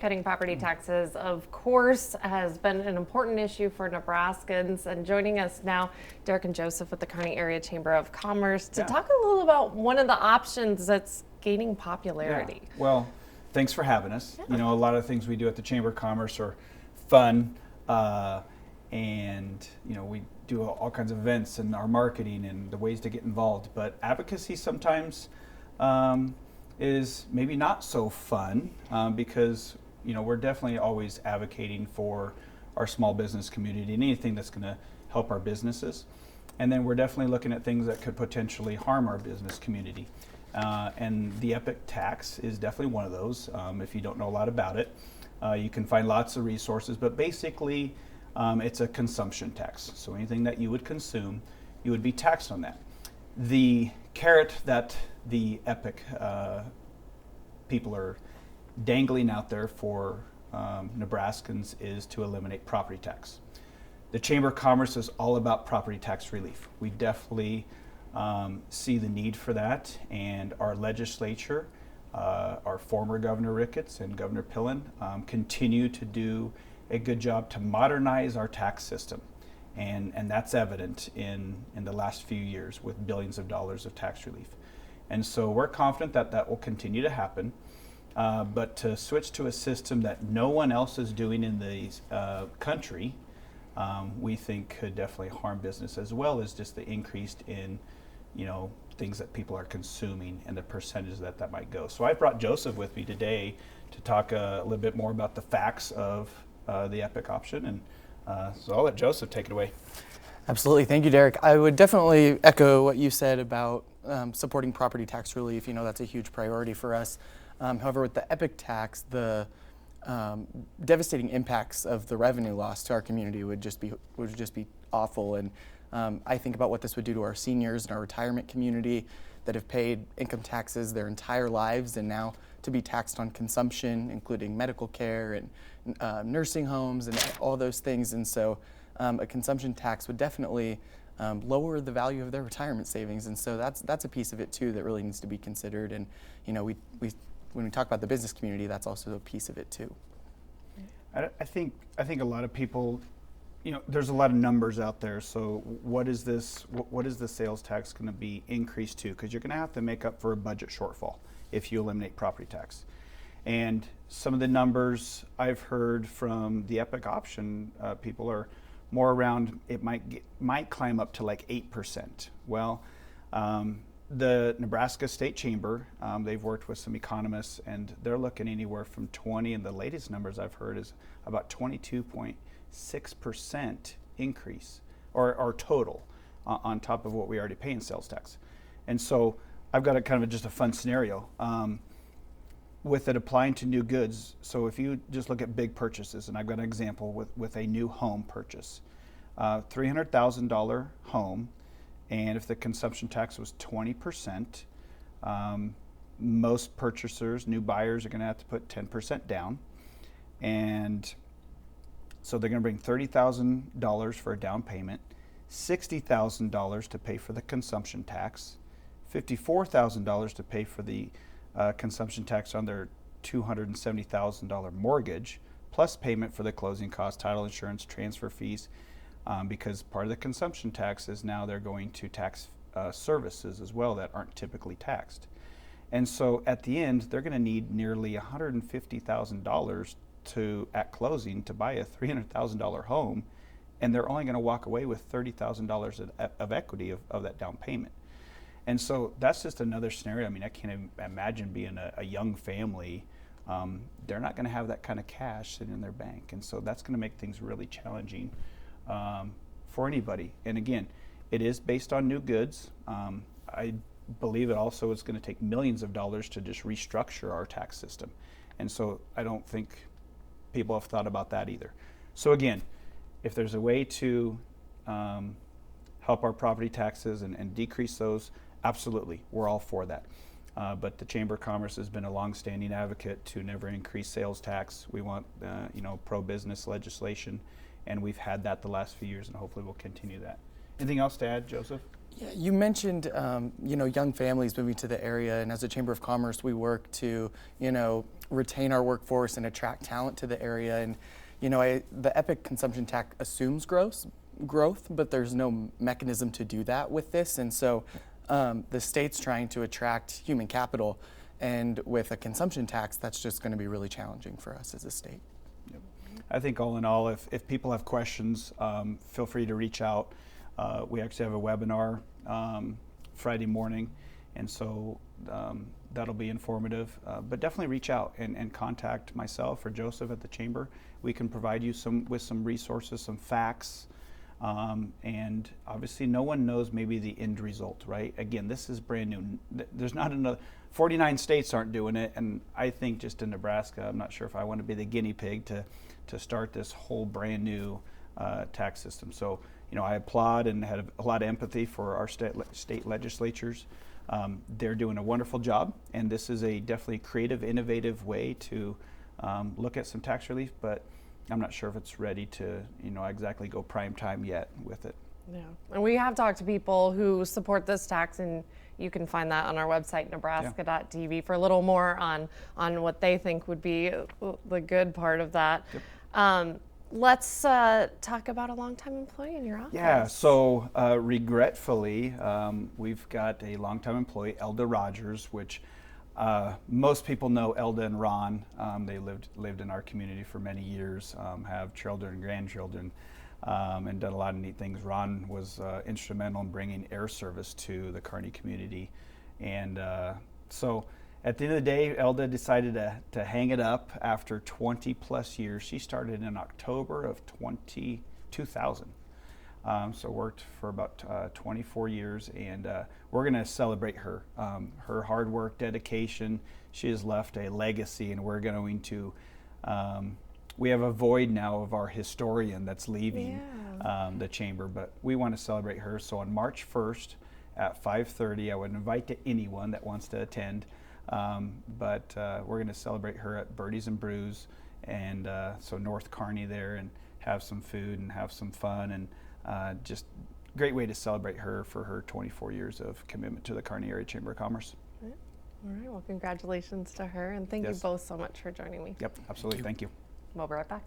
Cutting property taxes, of course, has been an important issue for Nebraskans. And joining us now, Derek and Joseph with the Kearney Area Chamber of Commerce to talk a little about one of the options that's gaining popularity. Yeah. Well, thanks for having us. You know, a lot of things we do at the Chamber of Commerce are fun, and you know, we do all kinds of events and our marketing and the ways to get involved. But advocacy sometimes is maybe not so fun because you know, we're definitely always advocating for our small business community and anything that's going to help our businesses. And then we're definitely looking at things that could potentially harm our business community. And the EPIC tax is definitely one of those. If you don't know a lot about it, you can find lots of resources, but basically it's a consumption tax. So anything that you would consume, you would be taxed on that. The carrot that the EPIC people are dangling out there for Nebraskans is to eliminate property tax. The Chamber of Commerce is all about property tax relief. We definitely see the need for that, and our legislature, our former Governor Ricketts and Governor Pillen continue to do a good job to modernize our tax system. And that's evident in the last few years with billions of dollars of tax relief. And so we're confident that that will continue to happen. But to switch to a system that no one else is doing in the country, we think could definitely harm business, as well as just the increase in, you know, things that people are consuming and the percentage that might go. So I brought Joseph with me today to talk a little bit more about the facts of the EPIC option. And so I'll let Joseph take it away. Absolutely. Thank you, Derek. I would definitely echo what you said about supporting property tax relief. You know, that's a huge priority for us. However, with the EPIC tax, the devastating impacts of the revenue loss to our community would just be awful. And I think about what this would do to our seniors and our retirement community that have paid income taxes their entire lives, and now to be taxed on consumption, including medical care and nursing homes and all those things. And so a consumption tax would definitely lower the value of their retirement savings. And so that's a piece of it too that really needs to be considered. And you know, when we talk about the business community, that's also a piece of it too. I think a lot of people, you know, there's a lot of numbers out there. So what is this? What is the sales tax going to be increased to? Because you're going to have to make up for a budget shortfall if you eliminate property tax. And some of the numbers I've heard from the EPIC option, people are more around. It might climb up to like 8%. Well. The Nebraska State Chamber, they've worked with some economists, and they're looking anywhere from 20, and the latest numbers I've heard is about 22.6% increase, or total, on top of what we already pay in sales tax. And so I've got just a fun scenario with it applying to new goods. So if you just look at big purchases, and I've got an example with a new home purchase, $300,000 home. And if the consumption tax was 20%, most purchasers, new buyers, are going to have to put 10% down. And so they're going to bring $30,000 for a down payment, $60,000 to pay for the consumption tax, $54,000 to pay for the consumption tax on their $270,000 mortgage, plus payment for the closing costs, title insurance, transfer fees. Because part of the consumption tax is now they're going to tax services as well that aren't typically taxed. And so at the end, they're going to need nearly $150,000 at closing to buy a $300,000 home, and they're only going to walk away with $30,000 of equity of that down payment. And so that's just another scenario. I mean, I can't imagine being a young family. They're not going to have that kind of cash sitting in their bank. And so that's going to make things really challenging for anybody. And again, it is based on new goods. I believe it also is going to take millions of dollars to just restructure our tax system. And so I don't think people have thought about that either. So again, if there's a way to help our property taxes and decrease those, absolutely, we're all for that. But the Chamber of Commerce has been a long-standing advocate to never increase sales tax. We want pro-business legislation, and we've had that the last few years, and hopefully we'll continue that. Anything else to add, Joseph? Yeah, you mentioned, young families moving to the area, and as a Chamber of Commerce, we work to, retain our workforce and attract talent to the area. And, the EPIC consumption tax assumes growth, but there's no mechanism to do that with this. And so the state's trying to attract human capital, and with a consumption tax, that's just going to be really challenging for us as a state. Yep. I think all in all, if people have questions, feel free to reach out. We actually have a webinar Friday morning, and so that'll be informative. But definitely reach out and contact myself or Joseph at the Chamber. We can provide you with some resources, some facts, and obviously no one knows maybe the end result, right? Again, this is brand new. There's not another, 49 states aren't doing it, and I think just in Nebraska, I'm not sure if I want to be the guinea pig to start this whole brand new tax system. So, I applaud and had a lot of empathy for our state legislatures. They're doing a wonderful job, and this is a definitely creative, innovative way to look at some tax relief, but I'm not sure if it's ready to, exactly go prime time yet with it. Yeah, and we have talked to people who support this tax, and you can find that on our website, nebraska.tv, for a little more on what they think would be the good part of that. Yep. Let's talk about a longtime employee in your office. Yeah, so regretfully, we've got a longtime employee, Elda Rogers, which most people know Elda and Ron. They lived in our community for many years, have children and grandchildren, and done a lot of neat things. Ron was instrumental in bringing air service to the Kearney community. And so at the end of the day, Elda decided to hang it up after 20 plus years. She started in October of 2000. So worked for about 24 years, and we're going to celebrate her. Her hard work, dedication. She has left a legacy, and we're going to, we have a void now of our historian that's leaving the chamber, but we want to celebrate her. So on March 1st at 5:30, I would invite anyone that wants to attend. But we're going to celebrate her at Birdies and Brews, and so North Kearney there, and have some food and have some fun, and just great way to celebrate her for her 24 years of commitment to the Kearney Area Chamber of Commerce. All right, well, congratulations to her, and thank you both so much for joining me. Yep, absolutely, thank you. We'll be right back.